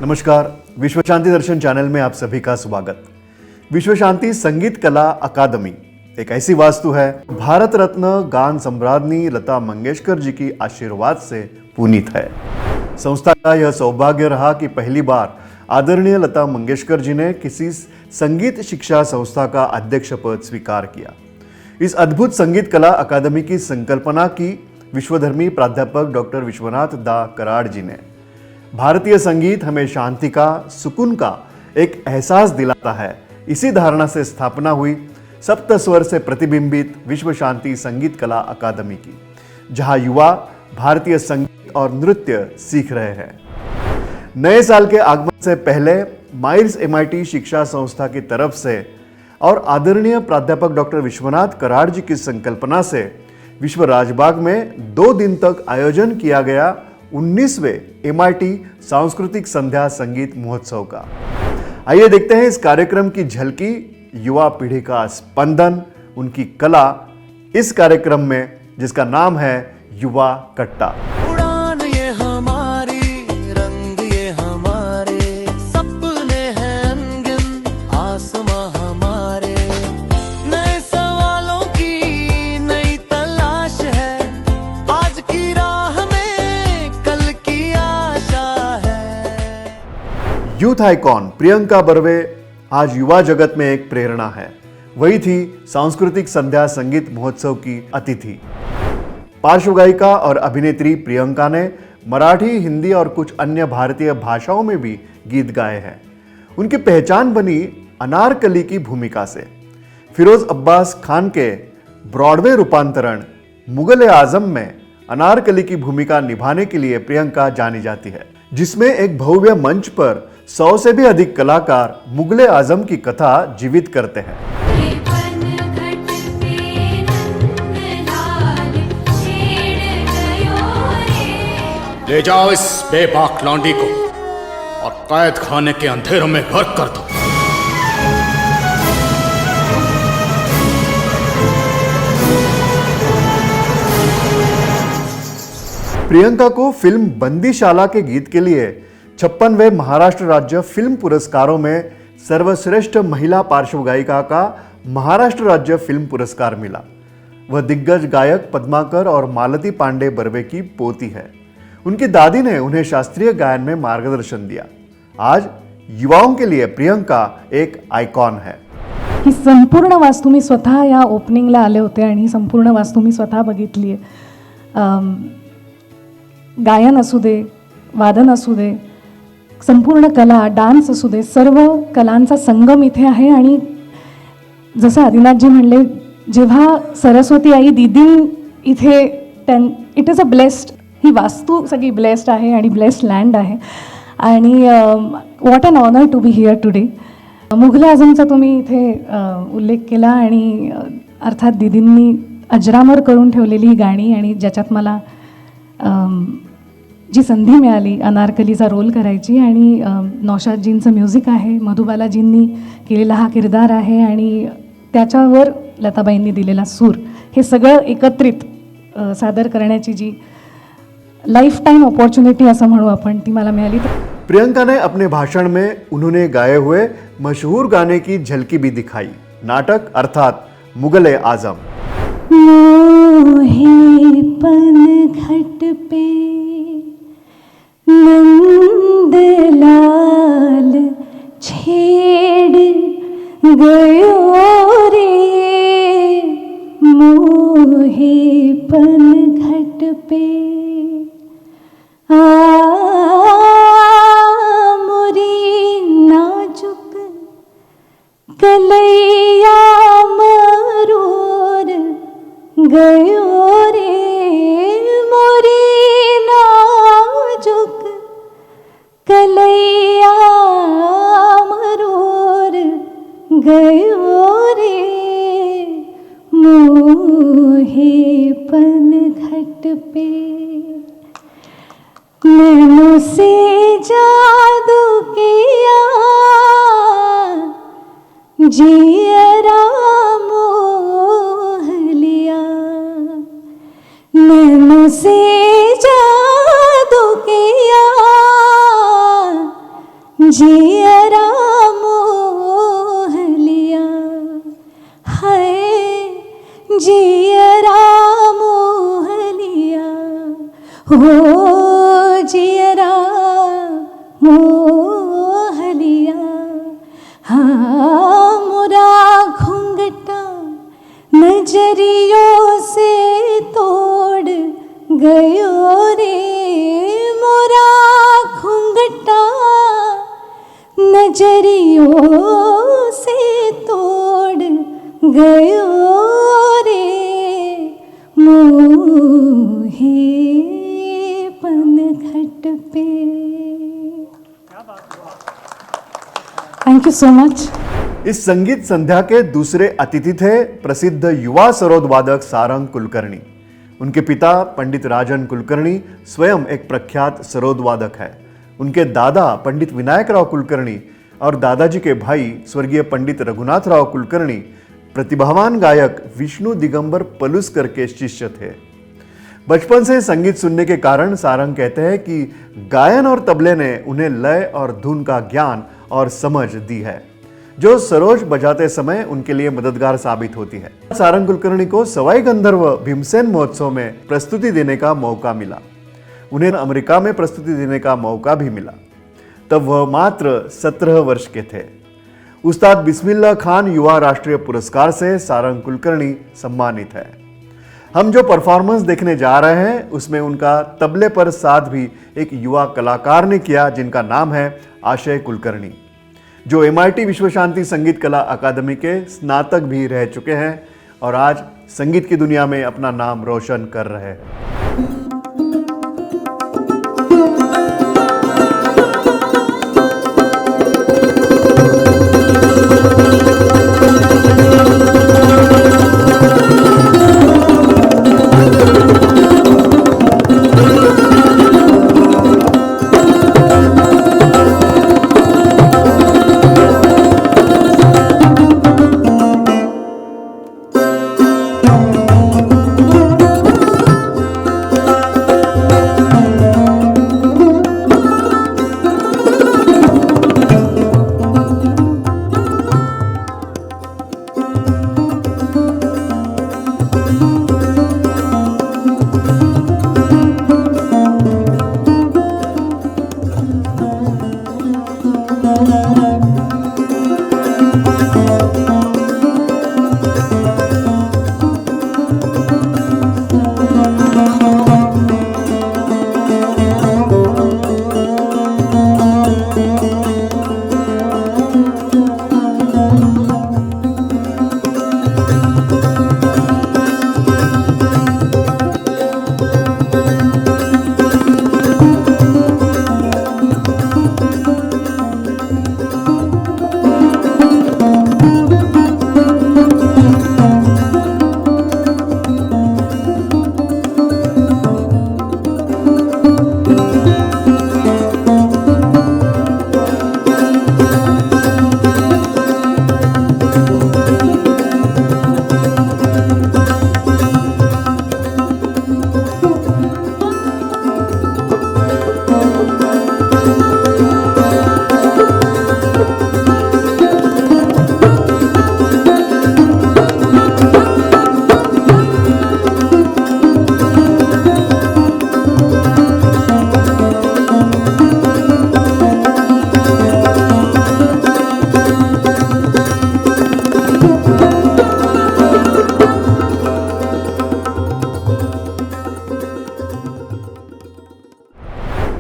नमस्कार, विश्व शांति दर्शन चैनल में आप सभी का स्वागत। विश्व शांति संगीत कला अकादमी एक ऐसी वास्तु है, भारत रत्न गान सम्राज्ञी लता मंगेशकर जी की आशीर्वाद से पुनीत है। संस्था का यह सौभाग्य रहा कि पहली बार आदरणीय लता मंगेशकर जी ने किसी संगीत शिक्षा संस्था का अध्यक्ष पद स्वीकार किया। इस अद्भुत संगीत कला अकादमी की संकल्पना की विश्वधर्मी प्राध्यापक डॉक्टर विश्वनाथ दा कराड़ जी ने। भारतीय संगीत हमें शांति का, सुकून का एक एहसास दिलाता है, इसी धारणा से स्थापना हुई सप्त स्वर से प्रतिबिंबित विश्व शांति संगीत कला अकादमी की, जहां युवा भारतीय संगीत और नृत्य सीख रहे हैं। नए साल के आगमन से पहले माइल्स MIT शिक्षा संस्था की तरफ से और आदरणीय प्राध्यापक डॉक्टर विश्वनाथ कराड़ जी की संकल्पना से विश्व राजबाग में 2 दिन तक आयोजन किया गया 19वें MIT सांस्कृतिक संध्या संगीत महोत्सव का। आइए देखते हैं इस कार्यक्रम की झलकी, युवा पीढ़ी का स्पंदन, उनकी कला इस कार्यक्रम में जिसका नाम है युवा कट्टा। उड़ान ये हमारी, रंग ये हमारे, सपने हैं अनगिन, आसमां हमारे, नए सवालों की नई तलाश है, आज की राह में कल की आशा है। यूथ आइकॉन प्रियंका बर्वे आज युवा जगत में एक प्रेरणा है। वही थी सांस्कृतिक संध्या संगीत महोत्सव की अतिथि। पार्श्व गायिका और अभिनेत्री प्रियंका ने मराठी, हिंदी और कुछ अन्य भारतीय भाषाओं में भी गीत गाए हैं। उनकी पहचान बनी अनारकली की भूमिका से। फिरोज अब्बास खान के ब्रॉडवे रूपांतरण मुगल आजम में अनारकली की भूमिका निभाने के लिए प्रियंका जानी जाती है, जिसमें एक भव्य मंच पर 100 से भी अधिक कलाकार मुगल आजम की कथा जीवित करते हैं। ले जाओ इस बेबाक लौंडी को और कैद खाने के अंधेरों में गर्क कर दो। प्रियंका को फिल्म बंदीशाला के गीत के लिए 56वें महाराष्ट्र राज्य फिल्म पुरस्कारों में सर्वश्रेष्ठ महिला पार्श्व गायिका का महाराष्ट्र राज्य फिल्म पुरस्कार मिला। वह दिग्गज गायक पद्माकर और मालती पांडे बर्वे की पोती है। उनकी दादी ने उन्हें शास्त्रीय गायन में मार्गदर्शन दिया। आज युवाओं के लिए प्रियंका एक आयकॉन है। ही संपूर्ण वास्तू मी स्वतः या ओपनिंगला आले होते आणि ही संपूर्ण वास्तू मी स्वतः बघितली आहे। गायन असू दे, वादन असू दे, संपूर्ण कला, डान्स असू दे, सर्व कलांचा संगम इथे आहे। आणि जसं आदिनाथजी म्हणले, जेव्हा सरस्वती आई दीदी इथे इट इज अ ब्लेस्ड, ही वास्तू सगळी ब्लेस्ड आहे आणि ब्लेस्ड लँड आहे। आणि what an honour to be here today. Mughal आझमचा तुम्ही इथे उल्लेख केला आणि अर्थात दीदींनी अजरामर करून ठेवलेली ही गाणी, आणि ज्याच्यात मला जी संधी मिळाली अनारकलीचा रोल करायची, आणि नौशादजींचं म्युझिक आहे, मधुबालाजींनी केलेला हा किरदार आहे, आणि त्याच्यावर लताबाईंनी दिलेला सूर, हे सगळं एकत्रित सादर करण्याची जी लाइफ टाइम अपॉर्चुनिटी असं म्हणू आपण, ती मला मिळाली। प्रियंका ने अपने भाषण में उन्होंने गाए हुए मशहूर गाने की झलकी भी दिखाई। नाटक अर्थात मुगल आजम। मोहे पन घट पे नंदलाल छेड़ गयो रे, मोहे पन घट पे मोरी नाजुक कलैया मरोर गयो रे, मोरी नाजुक कलैया मरोर गयो रे, मोहे पन घट पे नैनों से जादू किया, जियरा मोह लिया, नैनों से जादू किया, जियरा मोह लिया है, जियरा मोह लिया हो, जियरा मोह लिया। हाँ मोरा घूंघटा नजरियों से तोड़ गयो रे, मोरा घूंघटा नजरियों से तोड़ गयो रे, मोहे पनघट पे। Thank you so much. इस संगीत संध्या के दूसरे अतिथि थे प्रसिद्ध युवा सरोद वादक सारंग कुलकर्णी। उनके पिता पंडित राजन कुलकर्णी स्वयं एक प्रख्यात सरोद वादक है। उनके दादा पंडित विनायक राव कुलकर्णी और दादाजी के भाई स्वर्गीय पंडित रघुनाथ राव कुलकर्णी प्रतिभावान गायक विष्णु दिगंबर पलुस्कर के शिष्य थे। बचपन से संगीत सुनने के कारण सारंग कहते हैं कि गायन और तबले ने उन्हें लय और धुन का ज्ञान और समझ दी है, जो सरोज बजाते समय उनके लिए मददगार साबित होती है। सारंग कुलकर्णी को सवाई गंधर्व भीमसेन महोत्सव में प्रस्तुति देने का मौका मिला। उन्हें अमेरिका में प्रस्तुति देने का मौका भी मिला। तब वह मात्र 17 वर्ष के थे। उस्ताद बिस्मिल्लाह खान युवा राष्ट्रीय पुरस्कार से सारंग कुलकर्णी सम्मानित है। हम जो परफॉर्मेंस देखने जा रहे हैं उसमें उनका तबले पर साथ भी एक युवा कलाकार ने किया, जिनका नाम है आशय कुलकर्णी, जो MIT विश्व शांति संगीत कला अकादमी के स्नातक भी रह चुके हैं और आज संगीत की दुनिया में अपना नाम रोशन कर रहे हैं।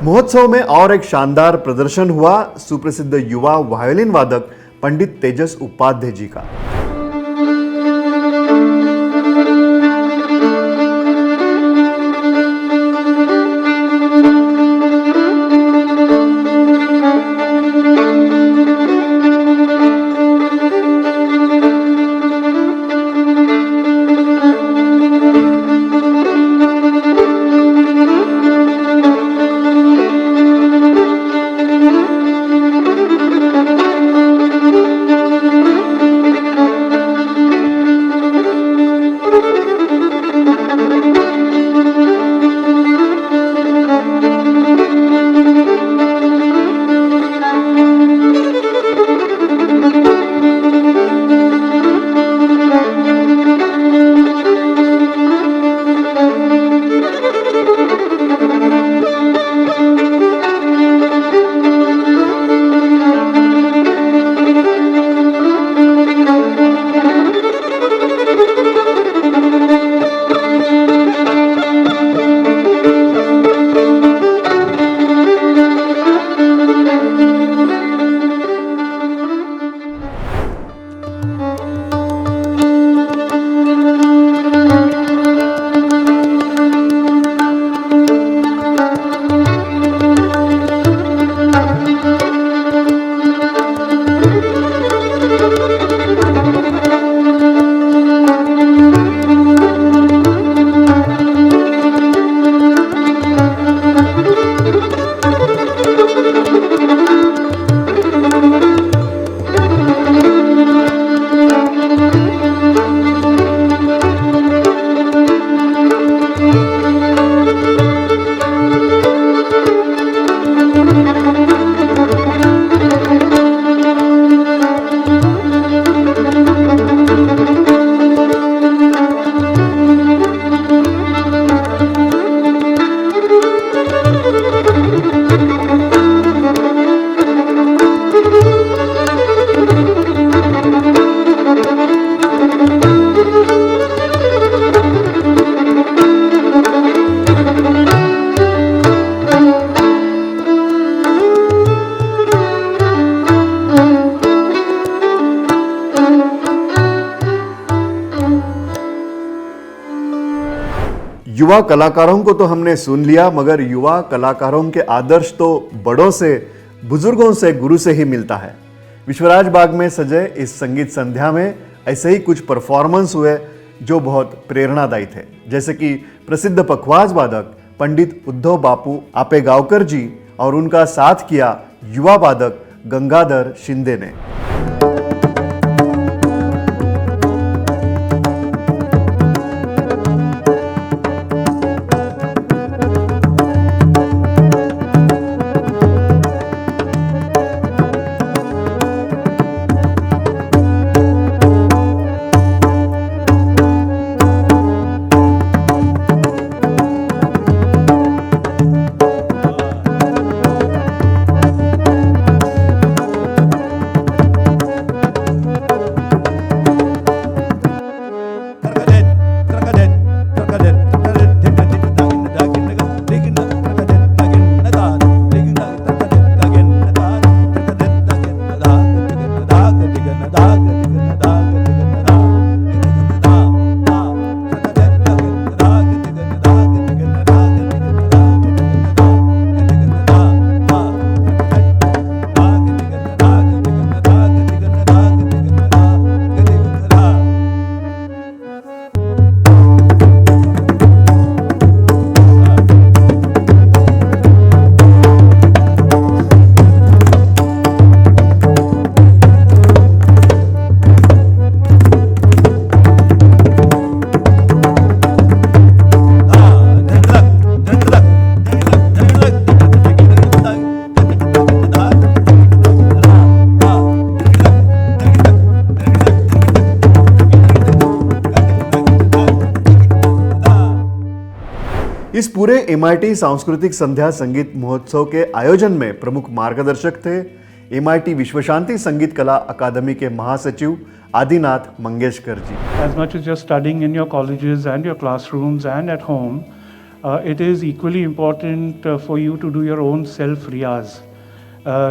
महोत्सव में और एक शानदार प्रदर्शन हुआ सुप्रसिद्ध युवा वायोलिन वादक पंडित तेजस उपाध्याय जी का। युवा कलाकारों को तो हमने सुन लिया, मगर युवा कलाकारों के आदर्श तो बड़ों से, बुजुर्गों से, गुरु से ही मिलता है। विश्वराज बाग में सजे इस संगीत संध्या में ऐसे ही कुछ परफॉर्मेंस हुए जो बहुत प्रेरणादायी थे, जैसे कि प्रसिद्ध पखवाज वादक पंडित उद्धव बापू आपेगावकर जी और उनका साथ किया युवा वादक गंगाधर शिंदे ने। इस पूरे MIT सांस्कृतिक संध्या संगीत महोत्सव के आयोजन में प्रमुख मार्गदर्शक थे MIT विश्व शांति संगीत कला अकादमी के महासचिव Adinath Mangeshkar ji. As much as you're studying in your colleges and your classrooms and at home, it is equally important for you to do your own self riyaz.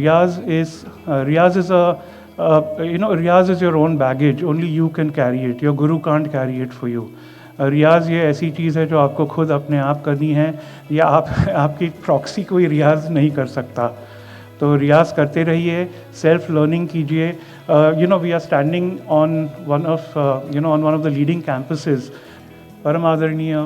Riyaz is your own baggage. Only you can carry it. Your guru can't carry it for you. रियाज़ ये ऐसी चीज़ है जो आपको खुद अपने आप करनी है, या आपकी प्रॉक्सी कोई रियाज़ नहीं कर सकता। तो रियाज़ करते रहिए, सेल्फ लर्निंग कीजिए। We are standing on one of the leading campuses. परम आदरणीय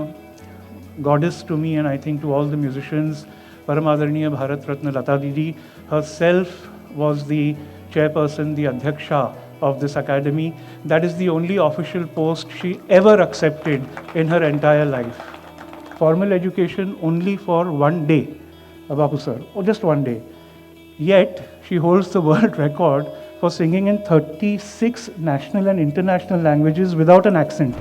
goddess to me and I think to all the musicians, परम आदरणीय भारत रत्न लता दीदी herself was the chairperson, the adhyaksha of this academy. That is the only official post she ever accepted in her entire life. Formal education only for one day, Babu sir, or just one day. Yet she holds the world record for singing in 36 national and international languages without an accent.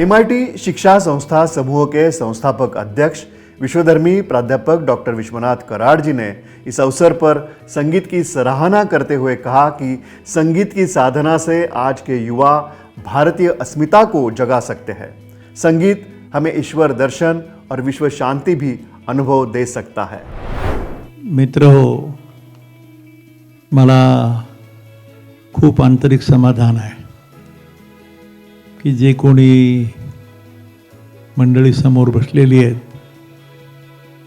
MIT शिक्षा संस्था समूह के संस्थापक अध्यक्ष विश्वधर्मी प्राध्यापक doctor Vishwanath Karad जी ने इस अवसर पर संगीत की सराहना करते हुए कहा कि संगीत की साधना से आज के युवा भारतीय अस्मिता को जगा सकते हैं। संगीत हमें ईश्वर दर्शन और विश्व शांति भी अनुभव दे सकता है। मित्र हो, मला खूप आंतरिक समाधान आहे की जे कोणी मंडळी समोर बसलेली आहेत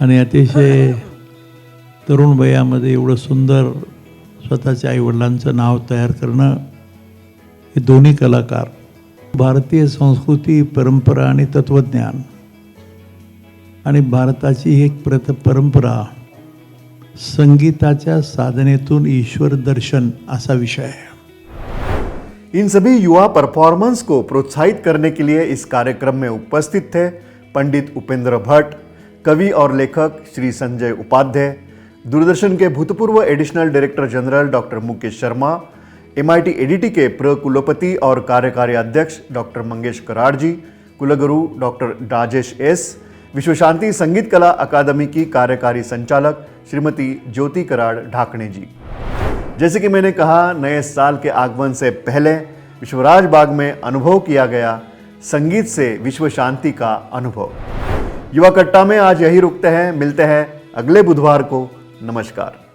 आणि अतिशय तरुण वयामध्ये एवढं सुंदर स्वतःच्या आईवडिलांचं नाव तयार करणं, हे दोन्ही कलाकार भारतीय संस्कृती, परंपरा आणि तत्वज्ञान आणि भारताची एक परंपरा संगीताच्या साधनेतून ईश्वर दर्शन असा विषय है। इन सभी युवा परफॉर्मेंस को प्रोत्साहित करने के लिए इस कार्यक्रम में उपस्थित थे पंडित उपेंद्र भट्ट, कवि और लेखक श्री संजय उपाध्याय, दूरदर्शन के भूतपूर्व additional director general doctor Mukesh Sharma, MIT ADT के कुलपति और कार्यकारी अध्यक्ष डॉक्टर मंगेश कराड़ जी, कुलगुरु डॉक्टर राजेश S, विश्व शांति संगीत कला अकादमी की कार्यकारी संचालक श्रीमती ज्योति कराड़ ढाकणे जी। जैसे कि मैंने कहा, नए साल के आगमन से पहले विश्वराज बाग में अनुभव किया गया संगीत से विश्व शांति का अनुभव। युवा कट्टा में आज यही रुकते हैं, मिलते हैं अगले बुधवार को। नमस्कार।